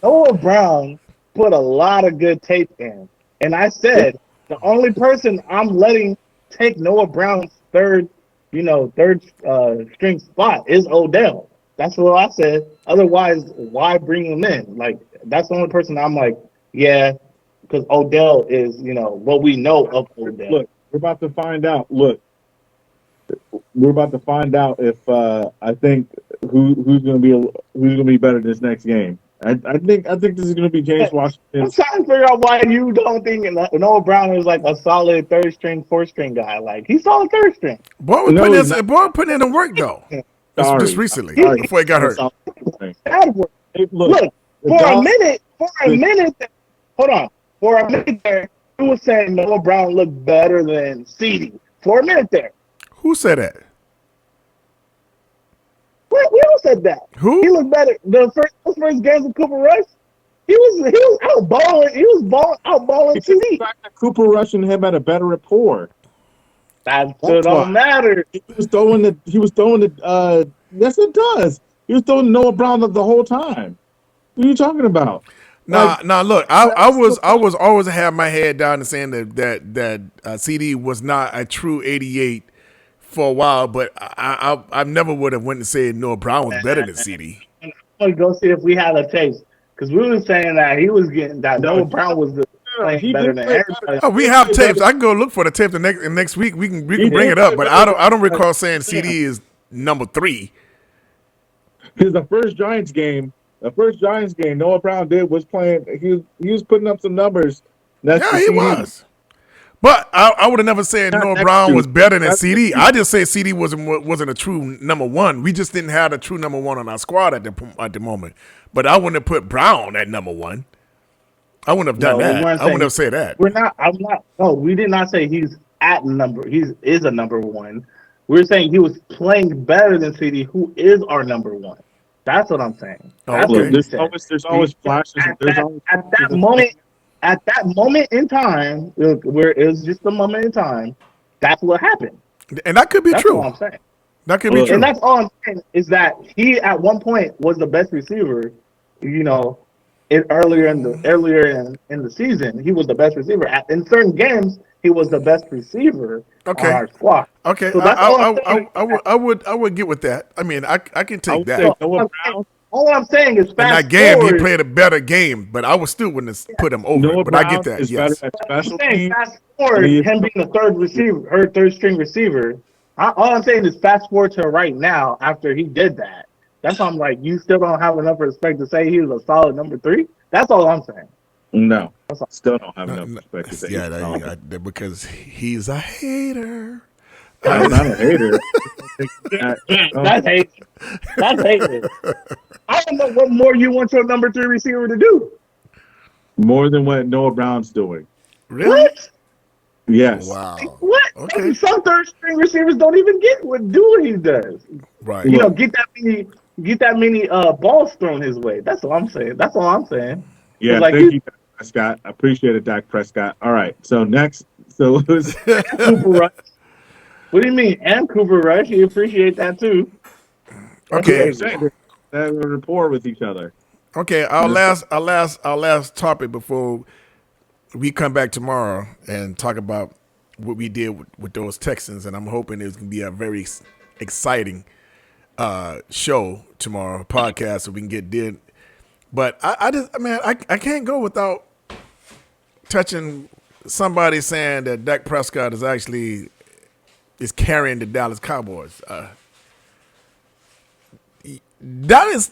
Noah Brown put a lot of good tape in. And I said, the only person I'm letting take Noah Brown's third string spot is Odell. That's what I said. Otherwise, why bring him in? That's the only person I'm like, yeah, because Odell is, what we know of Odell. Look, we're about to find out. If I think who's going to be better this next game. I think this is going to be James Washington. I'm trying to figure out why you don't think Noah Brown is a solid third string, fourth string guy. He's solid third string. Boy, putting in the work though. Just recently, before he got hurt. Look, for a minute there, you were saying Noah Brown looked better than CeeDee. For a minute there. Who said that? We all said that. Who? He looked better. The first games with Cooper Rush, he was outballing. He was outballing CeeDee. Cooper Rush and him had a better rapport. That don't matter. He was throwing the. Yes, it does. He was throwing Noah Brown the whole time. What are you talking about? Nah. Look, I was always have my head down and saying that CeeDee was not a true 88 for a while, but I never would have went and said Noah Brown was better than CeeDee. I'm gonna go see if we have a taste because we were saying that he was getting that Noah Brown was playing better than everybody. Oh, we have tapes. I can go look for the tape next week. We can bring it up, but I don't recall saying CeeDee is number 3. Because the first Giants game, Noah Brown was playing. He was putting up some numbers. Yeah, he was. But I would have never said Noah Brown was better than CeeDee. I just said CeeDee wasn't a true number 1. We just didn't have a true number 1 on our squad at the moment. But I wouldn't have put Brown at number 1. I wouldn't have done that. I wouldn't have said that. We did not say he's at number. He is a number 1. We're saying he was playing better than CeeDee, who is our number 1. That's what I'm saying. That's what there's always flashes. At that moment in time, where it was just a moment in time, that's what happened. And that could be true. That's all I'm saying. That could be true. And that's all I'm saying is that he at one point was the best receiver. Earlier in the season, he was the best receiver. In certain games, he was the best receiver on our squad. Okay, so I would get with that. I mean, I can take that. All I'm saying is, in that game, he played a better game, but I would still wouldn't put him over. Noah but Brown I get that. Yes. Fast forward him being the third string receiver. All I'm saying is fast forward to right now after he did that. That's why I'm like, you still don't have enough respect to say he was a solid number 3. That's all I'm saying. No, still don't have enough respect to say. Yeah, because he's a hater. I'm not a hater. That's hating. That's hating. I don't know what more you want your number 3 receiver to do. More than what Noah Brown's doing. Really? What? Yes. Wow. What? Okay. Some third string receivers don't even get what he does. Right. Get that many balls thrown his way. That's all I'm saying. Yeah, thank you, Dak Prescott. I appreciate it, Dak Prescott. All right. So next, Cooper Rush. What do you mean? And Cooper Rush, you appreciate that too. Okay. They have a rapport with each other. Okay. Our last topic before we come back tomorrow and talk about what we did with those Texans, and I'm hoping it's gonna be a very exciting show tomorrow, podcast, so we can get did. But I can't go without touching somebody saying that Dak Prescott is carrying the Dallas Cowboys. That is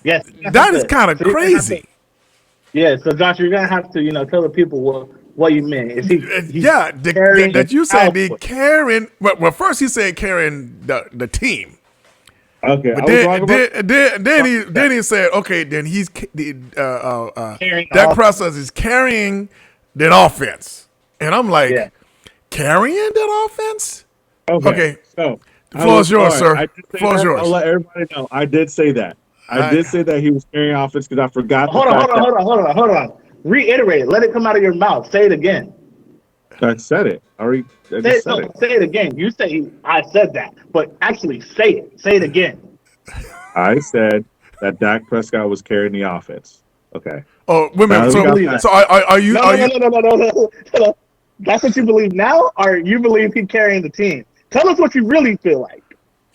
kind of crazy. Yeah, so Josh, you're gonna have to, tell the people what you meant. Is he? That you said he carrying. Well, first he said carrying the team. Okay, but then he said, okay, then he's Dak Prescott is carrying that offense, and I'm like, carrying that offense. Okay. So the floor is yours, sir. The floor is yours. I'll let everybody know. I did say that. I did say that he was carrying offense because I forgot. Hold on. Reiterate it. Let it come out of your mouth. Say it again. I said it. I said it. Say it again. You say I said that, but actually say it. Say it again. I said that Dak Prescott was carrying the offense. Okay. Oh, wait a minute. So are you? No. That's what you believe now, or you believe he's carrying the team? Tell us what you really feel like.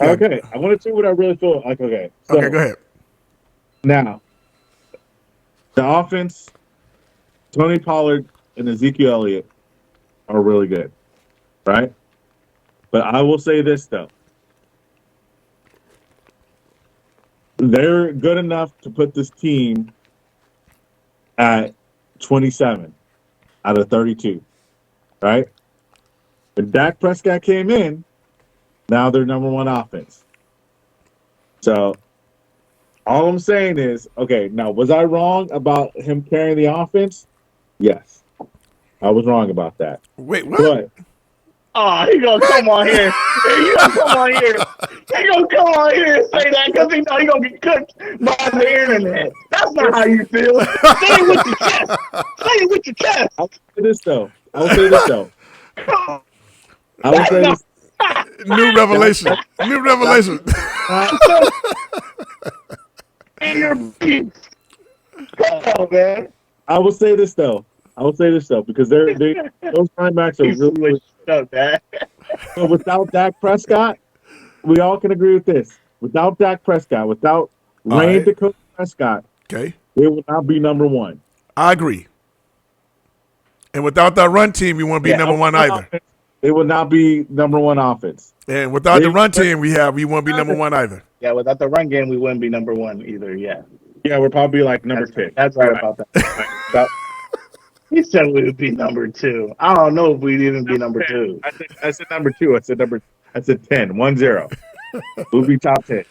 Okay. I want to see what I really feel like. Okay. So, okay, go ahead. Now, the offense, Tony Pollard and Ezekiel Elliott are really good, right? But I will say this, though. They're good enough to put this team at 27 out of 32, right? When Dak Prescott came in, now they're number one offense. So all I'm saying is, okay, now was I wrong about him carrying the offense? Yes. I was wrong about that. Wait, what? But, he gonna come on here. He gonna come on here and say that because he know he gonna get cooked by the internet. That's not how you feel. Say it with your chest. Say it with your chest. I'll say this though. New revelation. In your beats. Come on, man. I will say this though because those running backs are really up, man. But without Dak Prescott, we all can agree with this. Without Dak Prescott, without Ryan Dakota Prescott, okay, they will not be number one. I agree. And without that run team, you won't be number one either. They will not be number one offense. And without the run team we won't be number one either. Yeah, without the run game, we wouldn't be number one either. Yeah. Yeah, we're probably like number 10. That's right about that. He said we would be number 2. I don't know if we'd even be number 2. I said number 2. I said 10. 1-0. We'll be top 10.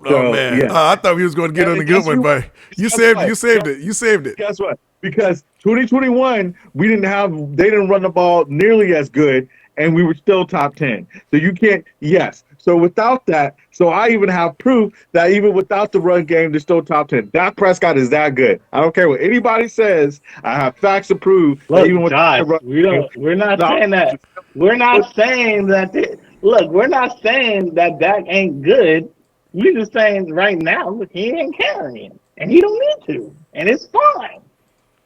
Oh man! Yeah. I thought we was going to get on a good one, but you saved it. Guess what? Because 2021, they didn't run the ball nearly as good, and we were still top 10. So you can't. Yes. So without that, I even have proof that even without the run game, they're still top 10. Dak Prescott is that good. I don't care what anybody says. I have facts to prove. Look, that even with Josh, we're not saying that. We're not saying that. We're not saying that Dak ain't good. We're just saying right now, look, he ain't carrying, and he don't need to, and it's fine.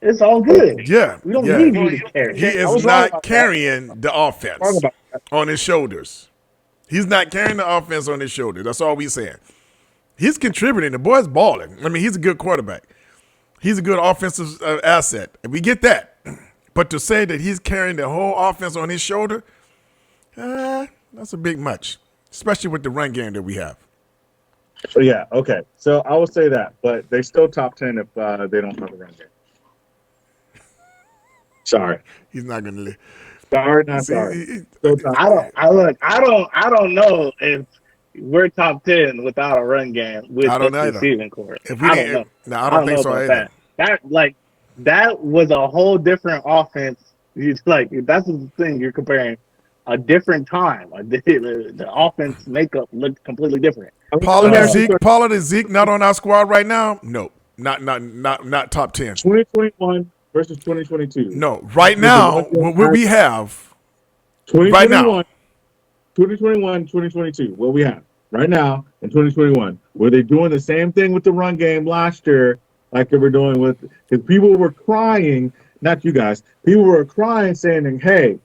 It's all good. Yeah, we don't need you to carry. He is not carrying the offense on his shoulders. He's not carrying the offense on his shoulders. That's all we're saying. He's contributing. The boy's balling. I mean, he's a good quarterback. He's a good offensive asset. And we get that. But to say that he's carrying the whole offense on his shoulder, that's a bit much, especially with the run game that we have. Yeah, okay. So I will say that, but they still top 10 if they don't have a run game. Sorry. He's not going to live. Sorry, not sorry. I don't know if we're top 10 without a run game with the receiving core. I don't think so either. That was a whole different offense. That's the thing you're comparing. A different time. The offense makeup looked completely different. Pollard and Zeke not on our squad right now? No. Not top 10. 2021 versus 2022. No, right now, what we have. 2021, 2022, what we have. right now in 2021, were they doing the same thing with the run game last year like they were doing with? Because people were crying, not you guys. People were crying, saying, "Hey,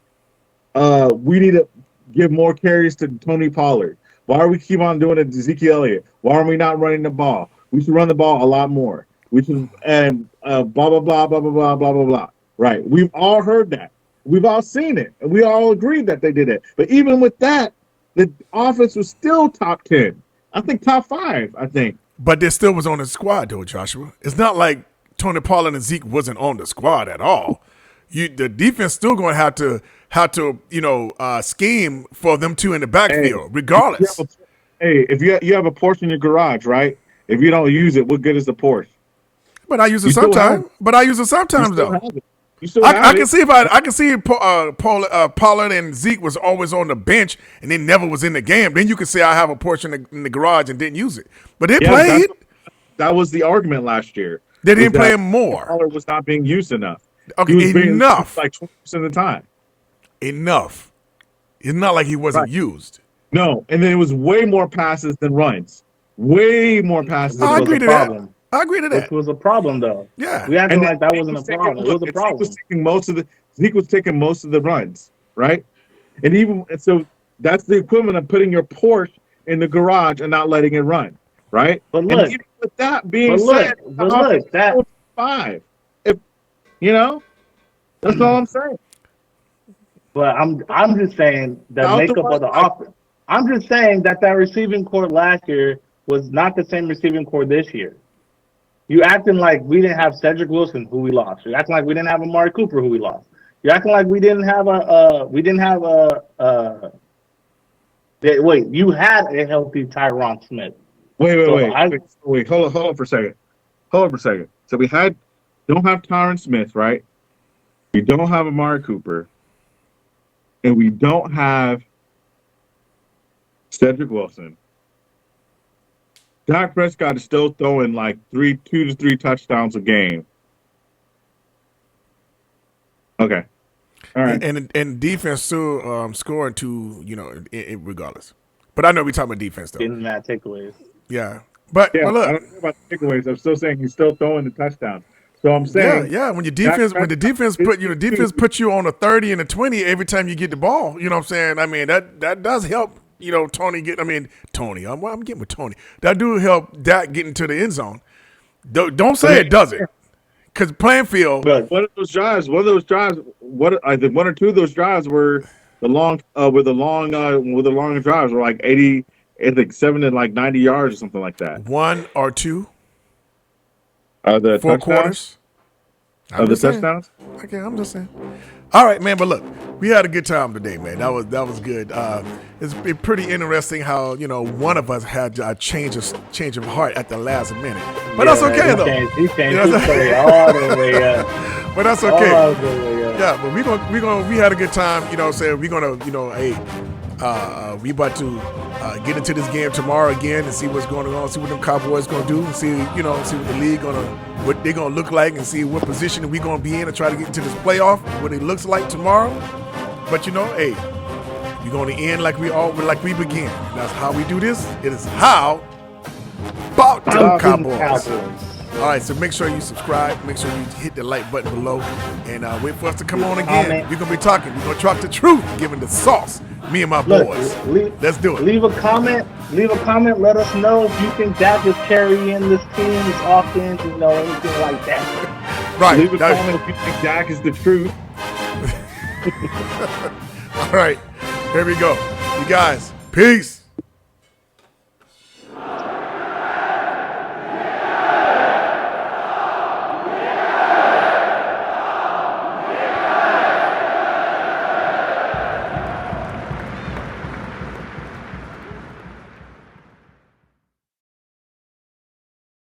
we need to give more carries to Tony Pollard. Why are we keep on doing it to Ezekiel Elliott? Why are we not running the ball? We should run the ball a lot more. We should and blah blah blah blah blah blah blah blah blah." Right? We've all heard that. We've all seen it, and we all agreed that they did it. But even with that, the offense was still top 10. I think top 5. I think. But they still was on the squad, though, Joshua. It's not like Tony Pollard and Zeke wasn't on the squad at all. The defense still going to have to scheme for them two in the backfield, regardless. If you have a Porsche in your garage, right? If you don't use it, what good is the Porsche? But I use it sometimes. Though. I can see Pollard and Zeke was always on the bench and they never was in the game. Then you can say I have a Porsche in the garage and didn't use it. But they played. That was the argument last year. They didn't play him more. Pollard was not being used enough. Okay, enough. Like 20% of the time. Enough. It's not like he wasn't used. No, and then it was way more passes than runs. Way more passes. I agree to that. Which was a problem, though. Yeah, we acted like that wasn't a problem. It was a problem. Zeke was taking most of the runs, right? And so that's the equivalent of putting your Porsche in the garage and not letting it run, right? But look, and even with that being said, that 5. If that's all I'm saying. But I'm just saying the makeup of the offense. I'm just saying that receiving core last year was not the same receiving core this year. You acting like we didn't have Cedric Wilson, who we lost. You're acting like we didn't have Amari Cooper, who we lost. You're acting like we didn't have you had a healthy Tyron Smith. Wait. Hold on for a second. So we don't have Tyron Smith, right? We don't have Amari Cooper. And we don't have Cedric Wilson. Dak Prescott is still throwing like 2 to 3 touchdowns a game. Okay. All right. And defense still scoring 2, regardless. But I know we're talking about defense, though. Getting that takeaways. Yeah. But look. I don't know about the takeaways. I'm still saying he's still throwing the touchdowns. So I'm saying, when the defense put you on a 30 and a 20 every time you get the ball, you know what I'm saying? I mean, that does help, Tony I'm getting with Tony. That do help Dak get into the end zone. Don't say it doesn't. Cuz playing field, one of those drives, one I think 1 or 2 of those drives were the long drives were like 80, I think 7 to like 90 yards or something like that. 1 or 2 the 4 quarters of the touchdowns? Okay, I'm just saying. All right, man, but look, we had a good time today, man. That was good. It's been pretty interesting how, one of us had a change of heart at the last minute. But that's okay, though. He changed his story all the way up. But that's okay. All the way up. Yeah, but we had a good time, saying we're going to, we about to get into this game tomorrow again and see what's going on, see what the Cowboys going to do, and see what the league what they're going to look like, and see what position we're going to be in and try to get into this playoff, what it looks like tomorrow. But we're going to end like we begin. And that's how we do this. It is how about the Cowboys. All right, so make sure you subscribe. Make sure you hit the like button below, and wait for us to come on again. We're gonna be talking. We're gonna talk the truth, giving the sauce. Me and my boys. Let's do it. Leave a comment. Let us know if you think Dak is carrying this team, this offense, anything like that. Right. Leave a comment if you think Dak is the truth. All right, here we go. You guys, peace.